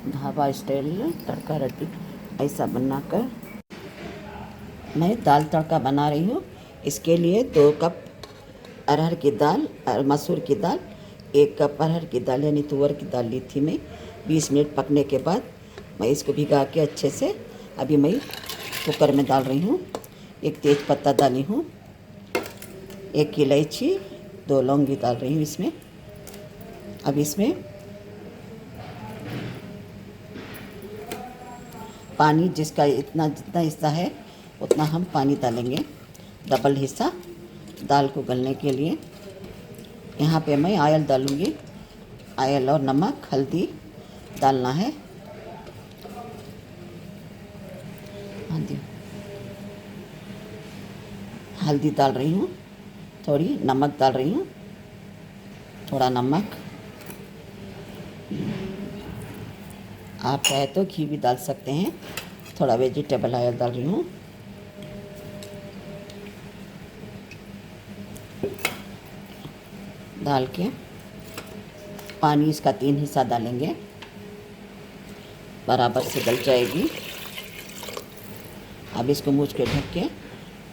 Dhaba style तड़का रोटी ऐसा बनाकर मैं दाल तड़का बना रही हूँ। इसके लिए 2 कप अरहर की दाल और मसूर की दाल, 1 कप अरहर की दाल यानी तुअर की दाल ली थी मैं। 20 मिनट पकने के बाद मैं इसको भिगा के अच्छे से अभी मैं कुकर में डाल रही हूँ। 1 तेज पत्ता डाली हूँ, 1 इलायची, 2 लौंगी डाल रही हूँ इसमें। अब इसमें पानी जिसका जितना हिस्सा है उतना हम पानी डालेंगे, डबल हिस्सा दाल को गलने के लिए। यहाँ पे मैं ऑयल डालूँगी, ऑयल और नमक हल्दी डालना है। हल्दी डाल रही हूँ, थोड़ी नमक डाल रही हूँ, थोड़ा नमक। आप चाहे तो घी भी डाल सकते हैं। थोड़ा वेजिटेबल ऑयल डाल रही हूँ। डाल के पानी इसका 3 हिस्सा डालेंगे, बराबर से गल जाएगी। अब इसको मूछ के ढक के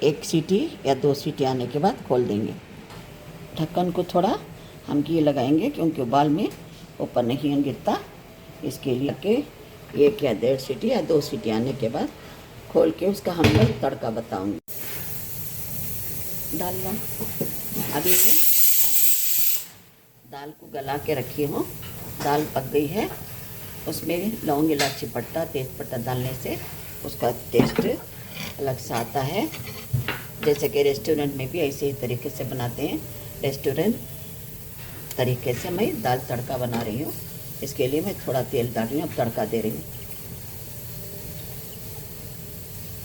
1 सीटी या 2 सीटी आने के बाद खोल देंगे। ढक्कन को थोड़ा हम घी लगाएंगे क्योंकि उबाल में ऊपर नहीं गिरता, इसके लिए के 1 या 1.5 सीटी या 2 सीटी आने के बाद खोल के उसका हम लोग तड़का बताऊंगी। डालना अभी मैं दाल को गला के रखी हूँ, दाल पक गई है। उसमें लौंग इलायची पत्ता तेज पत्ता डालने से उसका टेस्ट अलग सा आता है। जैसे कि रेस्टोरेंट में भी ऐसे ही तरीके से बनाते हैं। रेस्टोरेंट तरीके से मैं दाल तड़का बना रही हूँ। इसके लिए मैं थोड़ा तेल डाल रही हूँ, अब तड़का दे रही हूँ।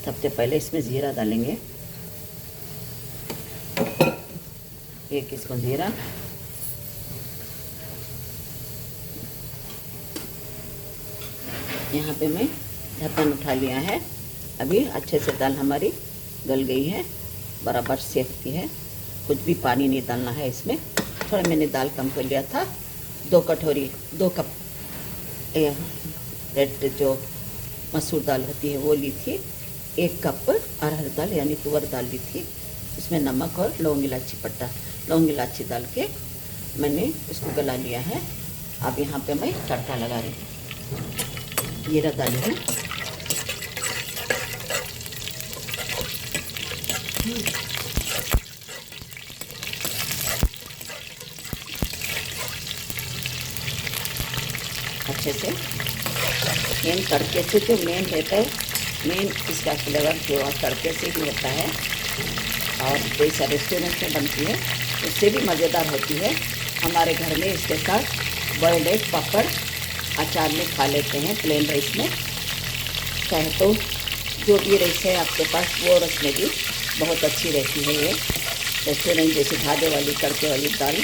सबसे पहले इसमें ज़ीरा डालेंगे, 1 स्पून ज़ीरा। यहाँ पे मैं ढक्कन उठा लिया है। अभी अच्छे से दाल हमारी गल गई है, बराबर सेकती है। कुछ भी पानी नहीं डालना है इसमें। थोड़ा मैंने दाल कम कर लिया था, 2 कप रेड जो मसूर दाल होती है वो ली थी। 1 कप अरहर दाल यानी तुअर दाल ली थी। इसमें नमक और लौंग इलायची डाल के मैंने इसको गला लिया है। अब यहाँ पे मैं तड़का लगा रही हूँ। जीरा डाली हूँ, अच्छे से। मेन तड़के से जो मेन रहता है, मेन इसका फ्लेवर जो तड़के से ही होता है। और जैसा रेस्टोरेंट में बनती है उससे भी मज़ेदार होती है। हमारे घर में इसके साथ बॉइल्ड एग पापड़ अचार में खा लेते हैं, प्लेन राइस में। चाहे तो जो भी राइस है आपके पास वो रस में भी बहुत अच्छी रहती है ये रेस्टोरेंट जैसे ढाबे वाली तड़के वाली दाल।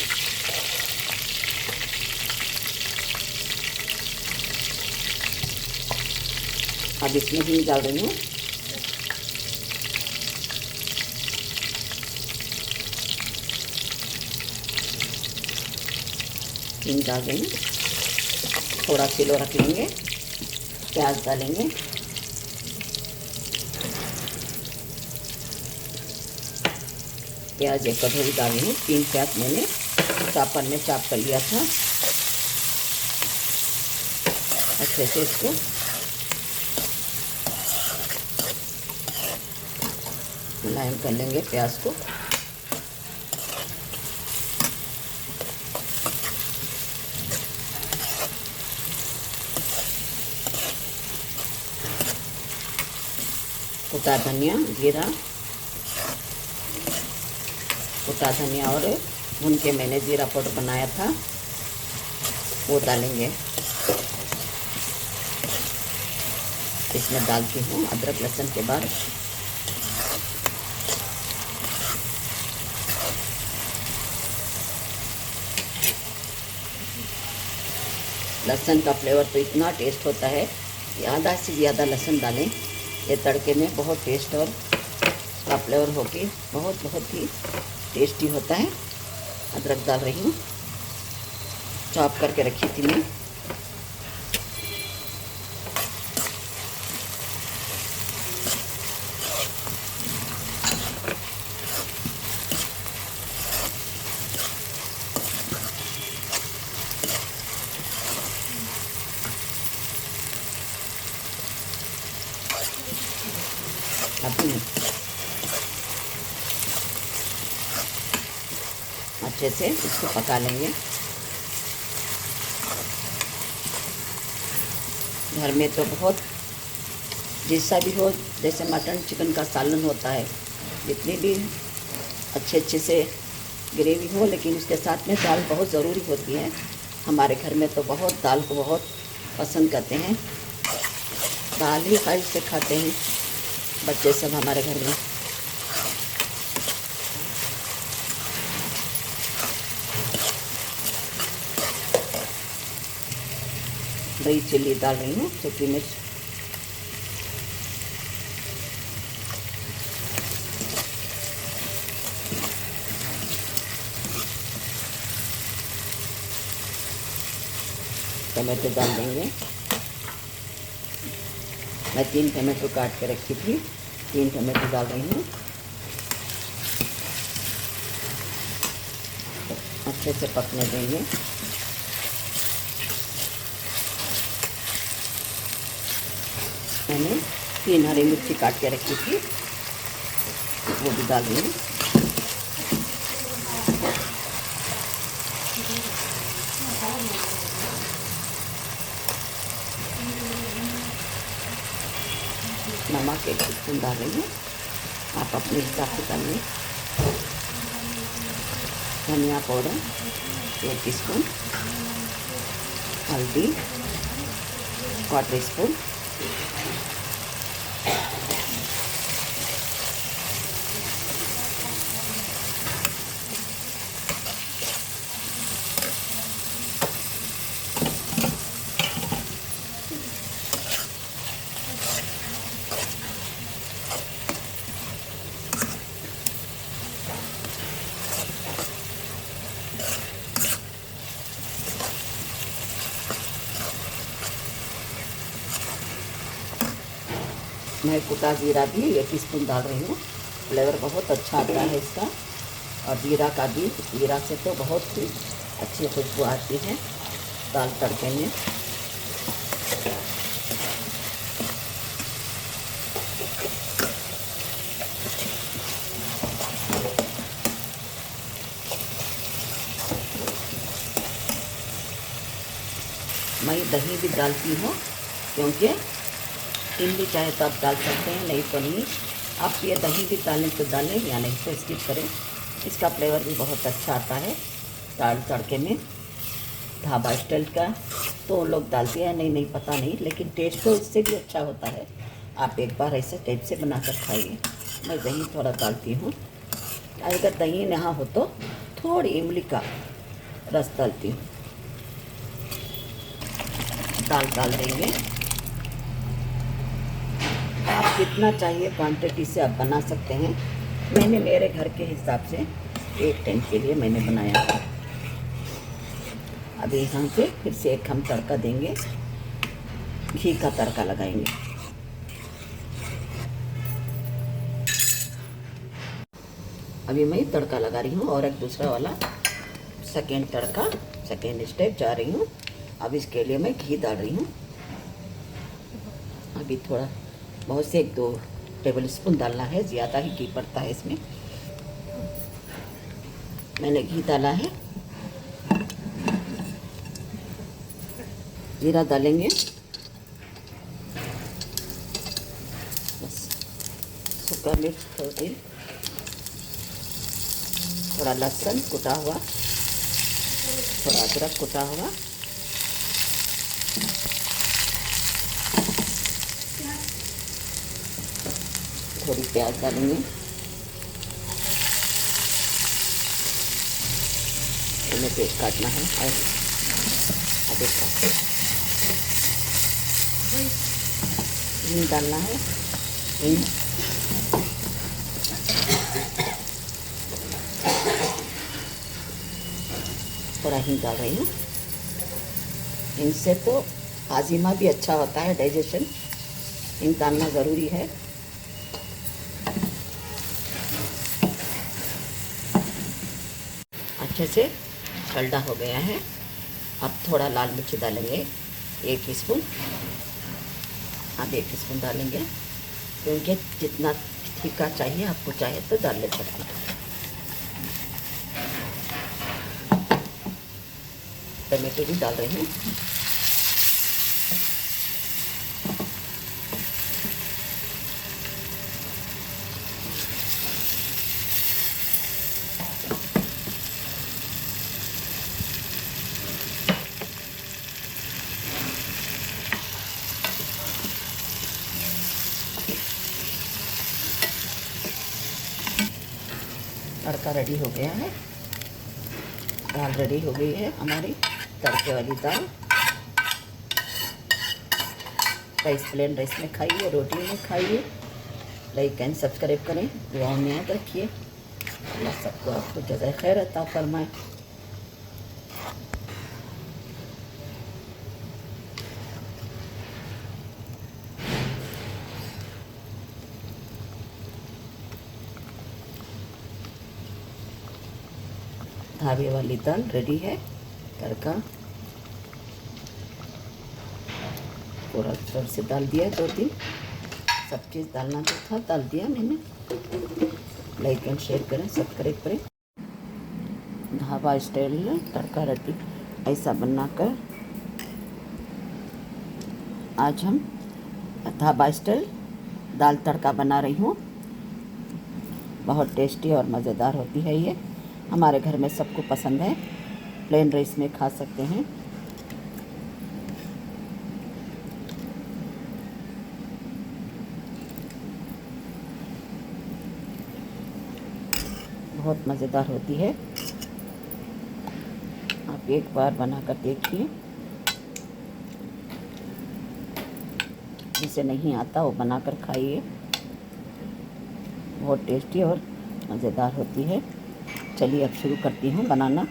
अब इसमें घी डाल रही हूँ, हिंग डाल देंगे, थोड़ा किलो रख लेंगे। प्याज डालेंगे, प्याज 1 कटोरी डाल रही हूँ। 3 प्याज मैंने चॉपर में चॉप कर लिया था। अच्छे से इसको मुलायम कर लेंगे प्याज को। कुटा धनिया, जीरा, कुटा धनिया और भून के मैंने जीरा पाउडर बनाया था वो डालेंगे। इसमें डालती हूँ अदरक लहसुन के बाद। लहसुन का फ्लेवर तो इतना टेस्ट होता है, आधा से ज़्यादा लहसुन डालें। ये तड़के में बहुत टेस्ट और उसका फ्लेवर होके बहुत ही टेस्टी होता है। अदरक डाल रही हूँ, चॉप करके रखी थी मैं। अपने अच्छे से इसको पका लेंगे। घर में तो बहुत जैसा भी हो, जैसे मटन चिकन का सालन होता है, जितनी भी अच्छे से ग्रेवी हो, लेकिन उसके साथ में दाल बहुत ज़रूरी होती है। हमारे घर में तो बहुत दाल को बहुत पसंद करते हैं, दाल ही खाई से खाते हैं बच्चे सब हमारे घर में। दही चिल्ली डाल रही हूँ, सूखी मिर्च, टमाटो डाल देंगे। मैं 3 टमाटो काट के रखी थी, 3 टमाटो डाल रही हूँ। अच्छे से पकने देंगे। मैंने 3 हरी मिर्ची काट के रखी थी, वो भी डाल रही हूँ। नमक 1 टीस्पून डाल रही हूँ, आप अपने हिसाब से डालिए। धनिया पाउडर 1 टीस्पून, हल्दी 1/4 टीस्पून, मैं कुटा जीरा भी 1 टीस्पून डाल रही हूँ। फ्लेवर बहुत अच्छा आता है इसका, और जीरा से तो बहुत ही अच्छी खुशबू आती है दाल तड़के में। मैं दही भी डालती हूँ, क्योंकि इमली चाहे तो आप डाल सकते हैं, नहीं तो नहीं। आप ये दही भी डालें तो डालें, या नहीं तो स्किप करें। इसका फ्लेवर भी बहुत अच्छा आता है दाल तड़के में। ढाबा स्टाइल का तो लोग डालते हैं, नहीं पता नहीं, लेकिन टेस्ट तो इससे भी अच्छा होता है। आप एक बार ऐसे टाइप से बनाकर खाइए। मैं दही थोड़ा डालती हूँ, अगर दही यहाँ हो तो थोड़ी इमली का रस डालती हूँ। दाल डाल देंगे। आप जितना चाहिए क्वांटिटी से आप बना सकते हैं। मैंने मेरे घर के हिसाब से 1 टाइम के लिए मैंने बनाया है। अभी यहाँ से फिर से एक हम तड़का देंगे, घी का तड़का लगाएंगे। अभी मैं तड़का लगा रही हूँ, और एक दूसरा वाला सेकेंड तड़का, सेकेंड स्टेप जा रही हूँ। अब इसके लिए मैं घी डाल रही हूँ। अभी थोड़ा बहुत से 1-2 टेबल स्पून डालना है, ज़्यादा ही घी पड़ता है इसमें। मैंने घी डाला है। जीरा डालेंगे, बस सूखा मिर्च थोड़ा लहसुन कुटा हुआ, थोड़ा अदरक कुटा हुआ, थोड़ी प्याज डालेंगे, इन्हें पेस्ट काटना है। और अब हिंग डालना है, हिंग थोड़ा हिंग डाल रही हूँ। इनसे तो हाजिमा भी अच्छा होता है, डाइजेशन। हिंग डालना ज़रूरी है। अच्छे से ठंडा हो गया है। अब थोड़ा लाल मिर्च डालेंगे 1 टीस्पून। अब 1 टीस्पून डालेंगे, क्योंकि जितना फीका चाहिए आपको, चाहे तो डाल ले सकते हैं। टमाटो भी डाल रही हूँ। तड़का रेडी हो गया है, दाल रेडी हो गई है हमारी, तड़के वाली दाल। राइस, प्लेन राइस में खाइए, रोटी में खाइए। लाइक एंड सब्सक्राइब करें, दुआओं में याद रखिए। अल्लाह सबको आपको जज़ाए खैर अता फरमाए। ढाबे वाली दाल रेडी है। तड़का पूरा जोर से डाल दिया, 2-3 सब चीज़ डालना जो था डाल दिया मैंने। लाइक एंड शेयर करें, सब्सक्राइब करें। ढाबा स्टाइल तड़का रेडी ऐसा बनाकर आज हम ढाबा स्टाइल दाल तड़का बना रही हूँ। बहुत टेस्टी और मज़ेदार होती है ये, हमारे घर में सबको पसंद है। प्लेन राइस में खा सकते हैं। बहुत मज़ेदार होती है, आप एक बार बनाकर देखिए। जिसे नहीं आता वो बनाकर खाइए, बहुत टेस्टी और मज़ेदार होती है। चलिए अब शुरू करती हूँ बनाना।